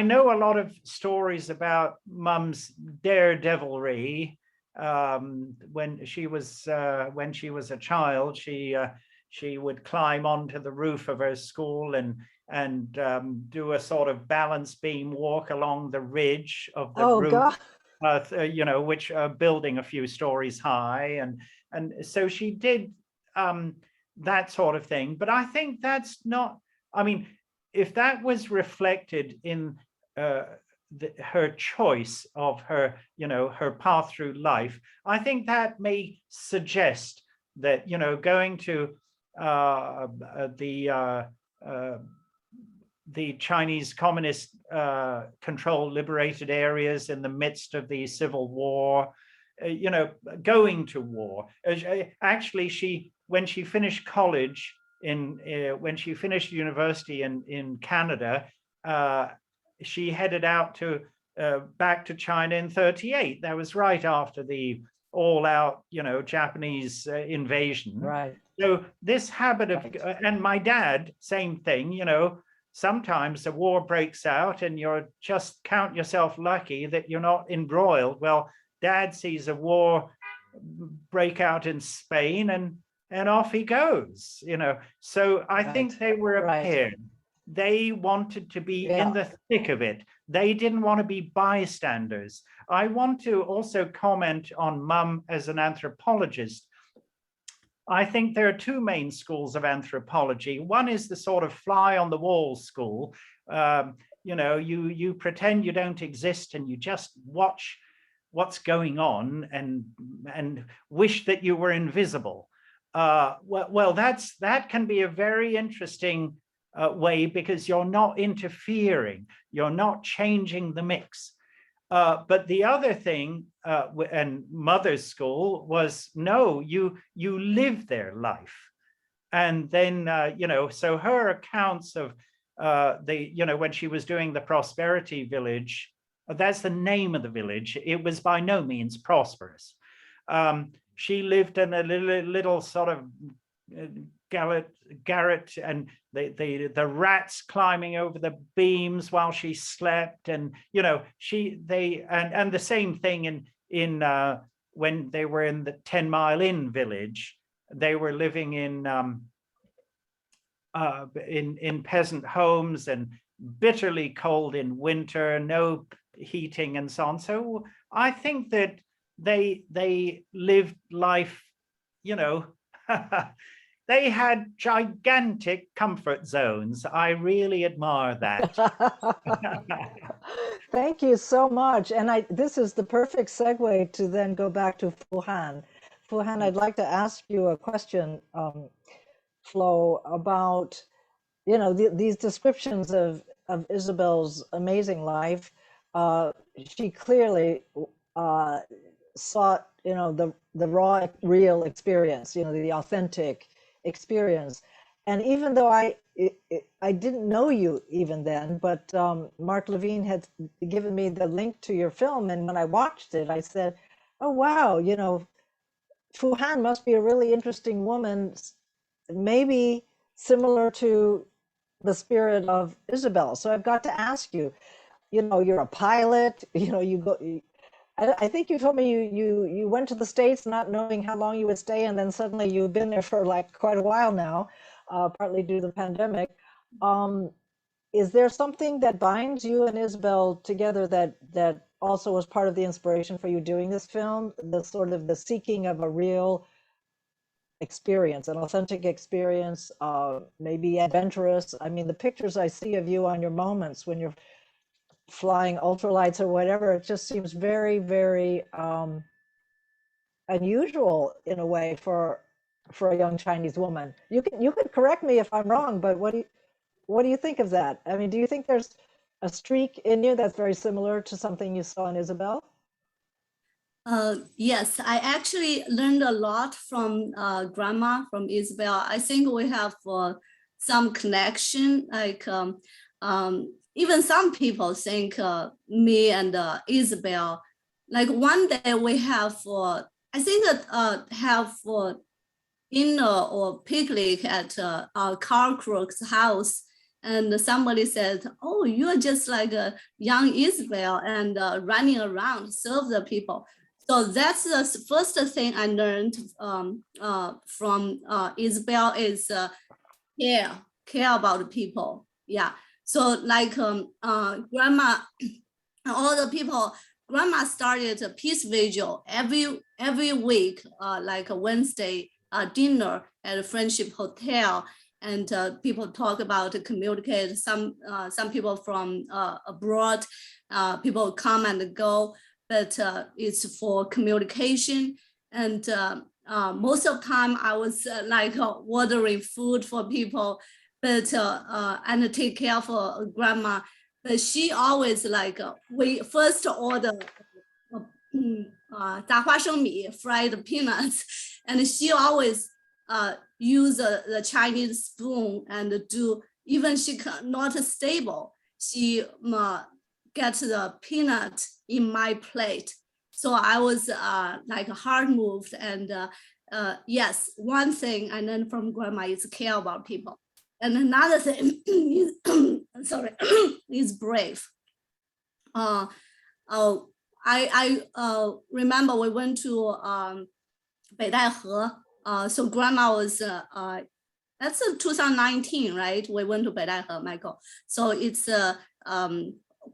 know a lot of stories about Mum's daredevilry. When she was a child, she would climb onto the roof of her school and do a sort of balance beam walk along the ridge of the roof, which building a few stories high, and so she did that sort of thing. But I think that's not. I mean, if that was reflected in her choice of her, her path through life, I think that may suggest that, going to the Chinese communist controlled liberated areas in the midst of the civil war, you know, going to war. Actually, when she finished college when she finished university in Canada, she headed out to back to China in '38. That was right after the all-out, you know, Japanese invasion. Right. So this habit of, and my dad, same thing, you know, sometimes the war breaks out and you're just count yourself lucky that you're not embroiled. Well, Dad sees a war break out in Spain and off he goes, you know. So I think they were a pair. They wanted to be in the thick of it. They didn't want to be bystanders. I want to also comment on Mum as an anthropologist. I think there are two main schools of anthropology. One is the sort of fly on the wall school. You know, you pretend you don't exist and you just watch what's going on and wish that you were invisible. Well, that can be a very interesting way because you're not interfering, you're not changing the mix. But the other thing, and Mother's school was, no, you live their life. And then, you know, so her accounts of you know, when she was doing the Prosperity Village, that's the name of the village. It was by no means prosperous. She lived in a little sort of garret, and the rats climbing over the beams while she slept, and you know, and the same thing in when they were in the 10 Mile Inn village, they were living in peasant homes and bitterly cold in winter, no heating and so on. So I think that they lived life, you know, they had gigantic comfort zones. I really admire that. Thank you so much. And this is the perfect segue to then go back to Fu Han. Fu Han, I'd like to ask you a question, Flo, about, you know, these descriptions of Isabel's amazing life. She clearly sought, you know, the raw, real experience, you know, the authentic experience. And even though I didn't know you even then, but Mark Levine had given me the link to your film, and when I watched it, I said, "Oh wow, you know, Fu Han must be a really interesting woman, maybe similar to the spirit of Isabel." So I've got to ask you, you know, you're a pilot, you know, I think you told me you went to the States not knowing how long you would stay, and then suddenly you've been there for like quite a while now, partly due to the pandemic. Is there something that binds you and Isabel together that also was part of the inspiration for you doing this film? The sort of the seeking of a real experience, an authentic experience, maybe adventurous. I mean, the pictures I see of you on your moments when you're flying ultralights or whatever, it just seems very, very unusual in a way for a young Chinese woman. You could correct me if I'm wrong, but what do you think of that? I mean, do you think there's a streak in you that's very similar to something you saw in Isabel? Yes, I actually learned a lot from Grandma, from Isabel. I think we have some connection, like even some people think me and Isabel, like one day we have I think have dinner or picnic at Carl Crook's house, and somebody said, "Oh, you're just like a young Isabel and running around, serve the people." So that's the first thing I learned from Isabel is care about people. Yeah. So like Grandma, all the people, Grandma started a peace vigil every week, like a Wednesday dinner at a Friendship Hotel, and people talk about communicate. Some people from abroad, people come and go, but it's for communication. And most of the time I was ordering food for people, but and take care for grandma. But she always we first order 炸花生米 fried peanuts, and she always use the Chinese spoon and do, even she not stable, she get the peanut in my plate. So I was heart moved. And yes, one thing I learned from grandma is care about people. And another thing is, sorry, is brave. I remember we went to Beidaihe. So grandma was, that's 2019, right? We went to Beidaihe, Michael. So it's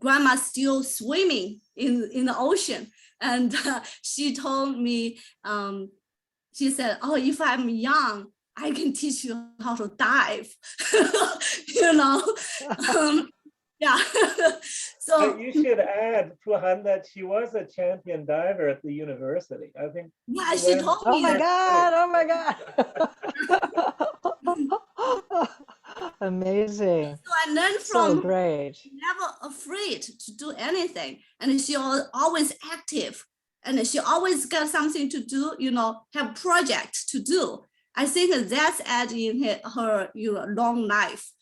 grandma still swimming in the ocean. And she told me, she said, oh, if I'm young, I can teach you how to dive, you know? Yeah. So but you should add, Fu Han, that she was a champion diver at the university. I think. yeah, she told Oh me my that. God, oh my God. Amazing. So I learned So from great. never afraid to do anything. And she always active. And she always got something to do, you know, have project to do. I think that's added in her long life.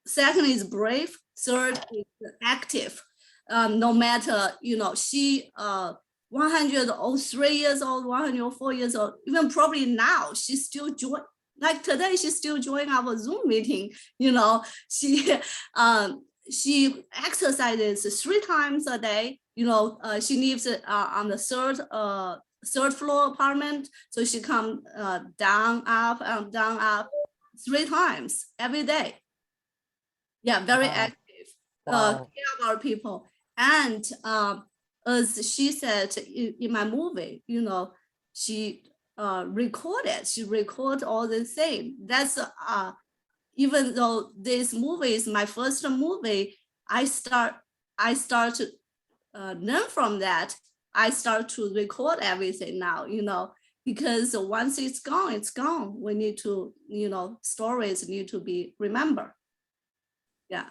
Second is brave. Third is active. No matter, you know, she 103 years old, 104 years old, even probably now, she still join. Like today, she still join our Zoom meeting. You know, she exercises 3 times a day. You know, she lives on the third floor apartment, so she come down, up, 3 times every day. Yeah, very Wow. active. Wow. Care about people. And as she said in my movie, you know, she record all the same. That's even though this movie is my first movie, I start to learn from that. I start to record everything now, you know, because once it's gone, it's gone. We need to, you know, stories need to be remembered. Yeah.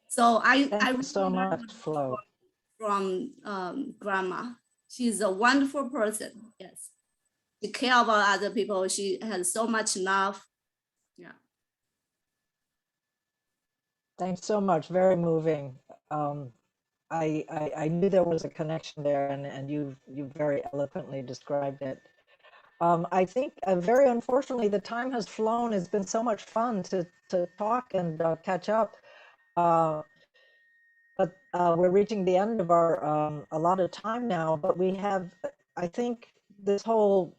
So Thank I you so much, Flo. from grandma. She's a wonderful person. Yes. She cares about other people. She has so much love. Yeah. Thanks so much. Very moving. I knew there was a connection there, and you very eloquently described it. I think very unfortunately the time has flown. It's been so much fun to talk and catch up, but we're reaching the end of our allotted time now. But we have, I think, this whole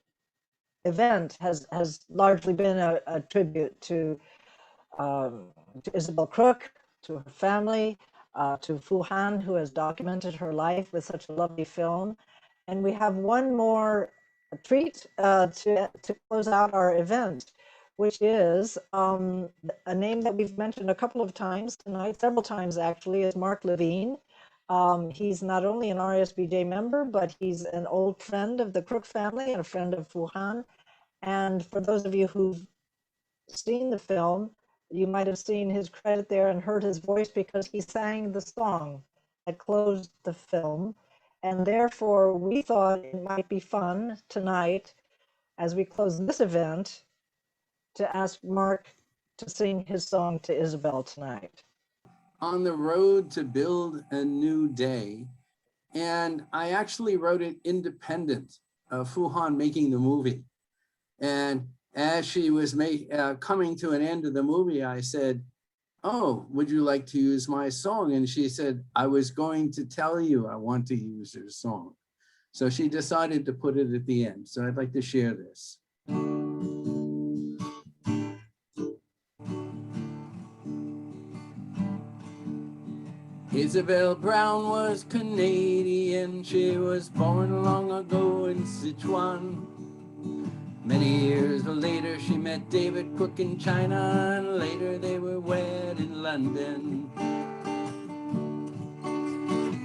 event has largely been a tribute to Isabel Crook, to her family, to Fu Han, who has documented her life with such a lovely film. And we have one more treat to close out our event, which is a name that we've mentioned a couple of times tonight, several times actually, is Mark Levine. He's not only an RASBJ member, but he's an old friend of the Crook family and a friend of Fu Han. And for those of you who've seen the film, you might have seen his credit there and heard his voice because he sang the song that closed the film. And therefore, we thought it might be fun tonight, as we close this event, to ask Mark to sing his song to Isabel tonight. On the road to build a new day. And I actually wrote it independent of Fu Han making the movie. And as she was coming to an end of the movie, I said, oh, would you like to use my song? And she said, I was going to tell you I want to use her song. So she decided to put it at the end. So I'd like to share this. Isabel Brown was Canadian. She was born long ago in Sichuan. Many years later, she met David Cook in China, and later they were wed in London.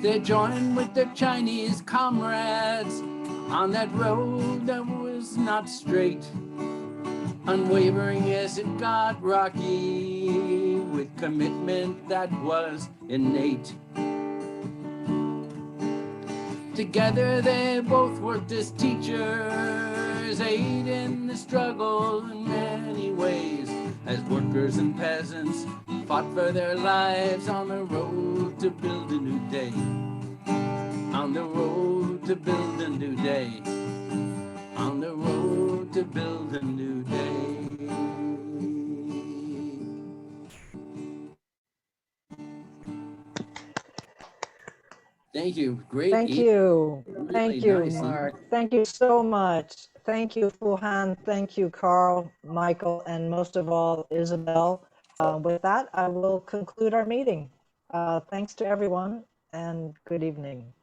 They joined with their Chinese comrades on that road that was not straight, unwavering as it got rocky, with commitment that was innate. Together they both worked as teachers, aid in the struggle in many ways, as workers and peasants fought for their lives on the road to build a new day. On the road to build a new day. On the road to build a new day. Thank you. Great. Thank you. Really Thank you, nice. Mark. Thank you so much. Thank you, Fu Han. Thank you, Carl, Michael, and most of all, Isabel. With that, I will conclude our meeting. Thanks to everyone and good evening.